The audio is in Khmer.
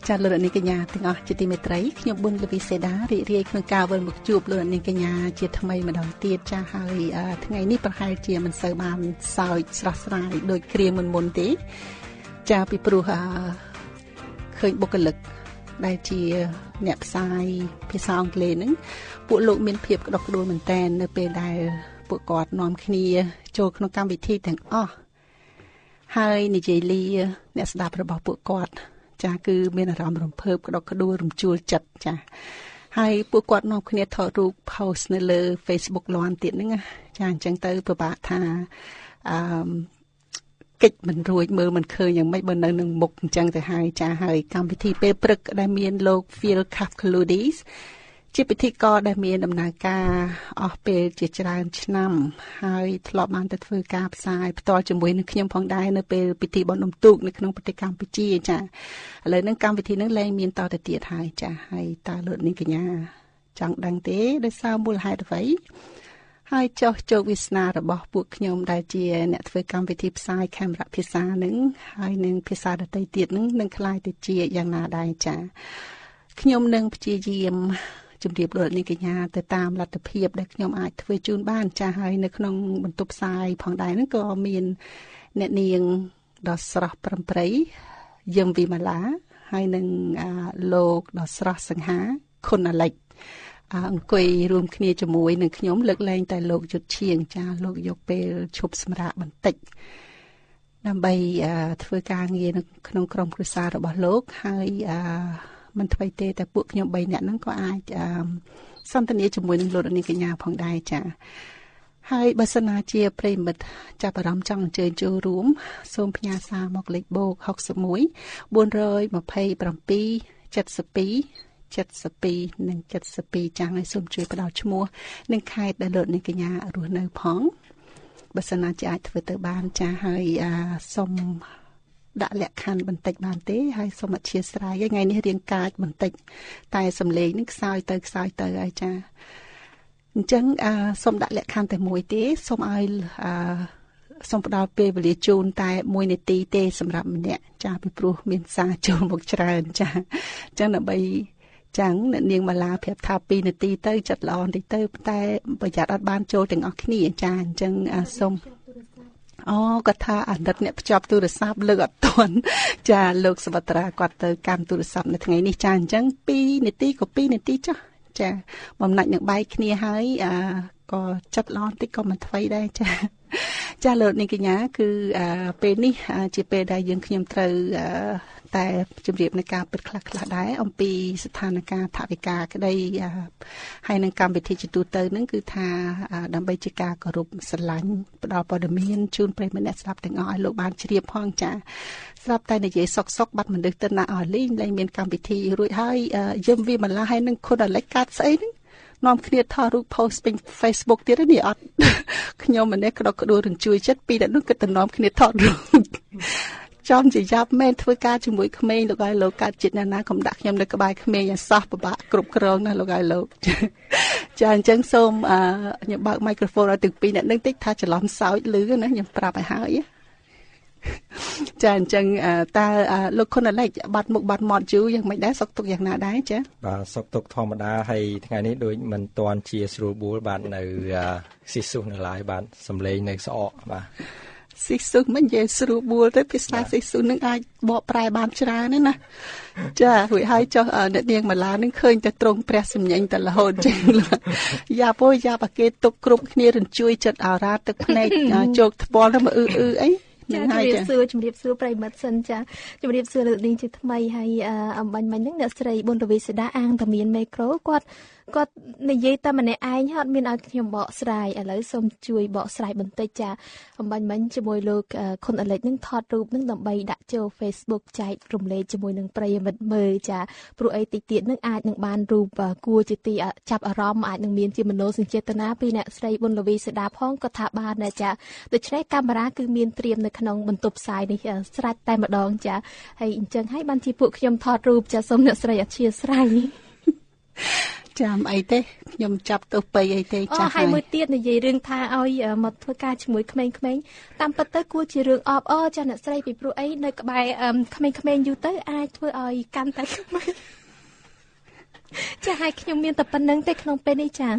ចាលោកនាងកញ្ញាទាំងអស់ជាទីមេត្រីខ្ញុំប៊ុនលវីសេដារីករាយក្នុងការវិលមកជួបលោកនាងកញ្ញាជាថ្មីម្ដងទៀតចាហើយថ្ងៃនេះប្រហែលជាមិនសូវបានសើចស្រស់ស្រាយដូចគ្រាមុនទេចាពីព្រោះឃើញបុគ្គលិកដែលជាអ្នកផ្សាយភាសាអង់គ្លេសហ្នឹងពួកលោកមានភាពក្តុកក្តួលមែនទែននៅពេលដែលពួកគាត់នាំគ្នាចូលក្នុងកម្មវិធីទាំងអស់ហើយនិយាយលាអ្នកស្ដាប់របស់ពួកគាត់ចាគឺមានអារម្មណ៍រំភើបក្តុកក្តួលរំជួលចិត្តចាហើយពួកគាត់នាំគ្នាថតរូប post នៅលើ Facebook លាន់ទៀតហ្នឹងចាអញ្ចឹងទៅពិបាកថាកិច្ចមិនរួចមើលមិនឃើញយ៉ាងម៉េចបើនៅនឹងមុខអញ្ចឹងទៅហើយចាហើយកម្មវិធីពេលព្រឹកដែលមានលោក Phil Kafkaludis ជាពិធីករដែលមានដំណើរការអស់ពេលជាច្រើនឆ្នាំហើយធ្លាប់បានទៅធ្វើការផ្សាយផ្ទាល់ជាមួយនឹងខ្ញុំផងដែរនៅពេលពិធីបុណ្យអុំទូកនៅក្នុងប្រទេសកម្ពុជាចាឥឡូវហ្នឹងកម្មវិធីហ្នឹងលែងមានតទៅទៀតហើយចាហើយតើលោកនាងកញ្ញាចង់ដឹងទេដោយសារមូលហេតុអ្វីហើយចុះជោគវាសនារបស់ពួកខ្ញុំដែលជាអ្នកធ្វើកម្មវិធីផ្សាយខេមរៈភាសាហ្នឹងហើយនឹងភាសាដទៃទៀតហ្នឹងនឹងคล้ายទៅជាយ៉ាងណាដែរចាខ្ញុំនឹងព្យាយាមជំរាបលោកនាងកញ្ញាទៅតាមលទ្ធភាពដែលខ្ញុំអាចធ្វើជូនបានចាស់ហើយនៅក្នុងបន្ទប់ផ្សាយផងដែរហ្នឹងក៏មានអ្នកនាងដ៏ស្រស់ប្រំប្រៃយឹមវិមាឡាហើយនឹងលោកដ៏ស្រស់សង្ហាខុនអាលិចអង្គុយរួមគ្នាជាមួយនឹងខ្ញុំលើកលែងតែលោកយុទ្ធឈៀងចាលោកយកពេលឈប់សម្រាកបន្តិចដើម្បីធ្វើការងារនៅក្នុងក្រុមគ្រួសាររបស់លោកហើយមិនថ្មីទេតែពួកខ្ញុំ3នាក់ហ្នឹងក៏អាចសន្ទនាជាមួយនឹងលោកនាងកញ្ញាផងដែរចាហើយបើសិនណាជាប្រិមិត្តចាប់អារម្មណ៍ចង់អញ្ជើញចូលរួមសូមផ្ញើសារមកលេខបូក61 427 72 និង72ចាស់ហើយសូមជួយផ្ដល់ឈ្មោះនិងខេត្តដែលលោកនាងកញ្ញារស់នៅផងបើសិនណាជាអាចធ្វើទៅបានចាស់ហើយសូមដាក់លក្ខខណ្ឌបន្តិចបានទេហើយសូមអធិស្ឋានថ្ងៃនេះរៀងកាចបន្តិចតែសំឡេងនឹងខ្សោយទៅហើយចាអញ្ចឹងសូមដាក់លក្ខខណ្ឌតែមួយទេសូមឲ្យសូមផ្ដល់ពេលវេលាជូនតែ1នាទីទេសម្រាប់ម្នាក់ចាពីព្រោះមានសារចូលមកច្រើនចាអញ្ចឹងដើម្បីចឹងអ្នកនាងមាឡាប្រាប់ថា2នាទីទៅចិត្តល្អបន្តិចទៅតែប្រយ័ត្នអត់បានចូលទាំងអស់គ្នាចាអញ្ចឹងសូមគាត់ថាអាណិតអ្នកភ្ជាប់ទូរស័ព្ទលើកអត់ទាន់ចាលោកសវត្រាគាត់ទៅកាន់ទូរស័ព្ទនៅថ្ងៃនេះចាអញ្ចឹង2នាទីក៏2នាទីចាបំណាច់នឹងបែកគ្នាហើយក៏ចិត្តល្អបន្តិចក៏មិនថ្មីដែរចាលោកនាងកញ្ញាគឺពេលនេះជាពេលដែលយើងខ្ញុំត្រូវតែជម្រាបនៃការពិតខ្លះៗដែរអំពីស្ថានភាពថវិកាក្តីហើយនឹងកម្មវិធីជាទូទៅហ្នឹងគឺថាដើម្បីជាការគោរពស្រឡាញ់ផ្ដល់ព័ត៌មានជូនប្រិយមិត្តអ្នកស្ដាប់ទាំងអស់ឲ្យលោកបានជ្រាបផងចាស្រាប់តែនិយាយសុកបាត់មនុស្សទៅណាអស់លែងមានកម្មវិធីរួចហើយយឹមវាម្ល៉េះហើយនឹងខុនអាលិចកាត់ស្អីហ្នឹងនាំគ្នាថតរូប post ពេញ Facebook ទៀតនេះអត់ខ្ញុំម្នាក់ក្តុកក្តួលរំជួយចិត្តពីតែនោះគិតទៅនាំគ្នាថតរូបចំជាយ៉ាប់មែនធ្វើការជាមួយក្មេងលោកឲ្យលោកកើតចិត្តណាកុំដាក់ខ្ញុំនៅក្បែរក្មេងឲ្យសោះពិបាកគ្រប់គ្រងណាលោកឲ្យលោកចាអញ្ចឹងសូមខ្ញុំបើក microphone ឲ្យទាំងពីរអ្នកនឹងតិចថាច្រឡំសោចលឺណាខ្ញុំប្រាប់ឲ្យហើយចាអញ្ចឹងតើលោកខុនអាលិចបាត់មុខបាត់មាត់យូរយ៉ាងមិនដែរសុខទុក្ខយ៉ាងណាដែរចាបាទសុខទុក្ខធម្មតាហើយថ្ងៃនេះដូចមិនទាន់ជាស្រួលបួលបាទនៅស៊ីស៊ូនៅឡើយបាទសំឡេងនៅស្អកបាទស៊ីស៊ូមិននិយាយស្រួលបួលទេភាសាស៊ីស៊ូនឹងអាចបកប្រែបានច្រើនណាចារួចហើយចុះអ្នកនាងមាឡានឹងឃើញតែត្រង់ព្រះសម្ញេញតែរហូតចឹងយ៉ាប់អាគេទុកគ្រប់គ្នារញ្ជួយចិត្តអារ៉ាទឹកភ្នែកជោគថ្ពាល់ទៅមកអីចាជំរាបសួរប្រិមិត្តសិនចាជំរាបសួរលោកនាងជាថ្មីហើយអំបញ្ញមិញហ្នឹងអ្នកស្រីប៊ុនរវីសេដាអាងតាមានមេក្រូគាត់និយាយតែម្នាក់ឯងអត់មានឲ្យខ្ញុំបកស្រាយឥឡូវសូមជួយបកស្រាយបន្តិចចាអំបញ្ញមិញជាមួយលោកខុនអាលិចនឹងថតរូបនឹងដើម្បីដាក់ចូល Facebook ចែករំលែកជាមួយនឹងប្រិយមិត្តមើលចាព្រោះអីតិចទៀតនឹងអាចនឹងបានរូបគួរជាទីចាប់អារម្មណ៍អាចនឹងមានជាមនោសញ្ចេតនាពីអ្នកស្រីប៊ុនរវីសេដាផងក៏ថាបានដែរចាដូច្នេះកាមេរ៉ាគឺមានត្រៀមនៅក្នុងបន្ទប់ផ្សាយនេះស្រេចតែម្ដងចាហើយអញ្ចឹងហើយបានជាពួកខ្ញុំថតរូបចាសូមអ្នកស្រីអធិស្ឋាន ចាំអីទេខ្ញុំចាប់ទោសបីអីទេចាស់ហើយមួយទៀតនិយាយរឿងថាឲ្យមកធ្វើការជាមួយក្មេងៗតាមពិតទៅគួរជារឿងអបអរចាអ្នកស្រីពីព្រោះអីនៅក្បែរក្មេងៗយូរទៅអាចធ្វើឲ្យកាន់តែក្មេងចាហើយខ្ញុំមានតែប៉ុណ្្នឹងទេក្នុងពេលនេះចា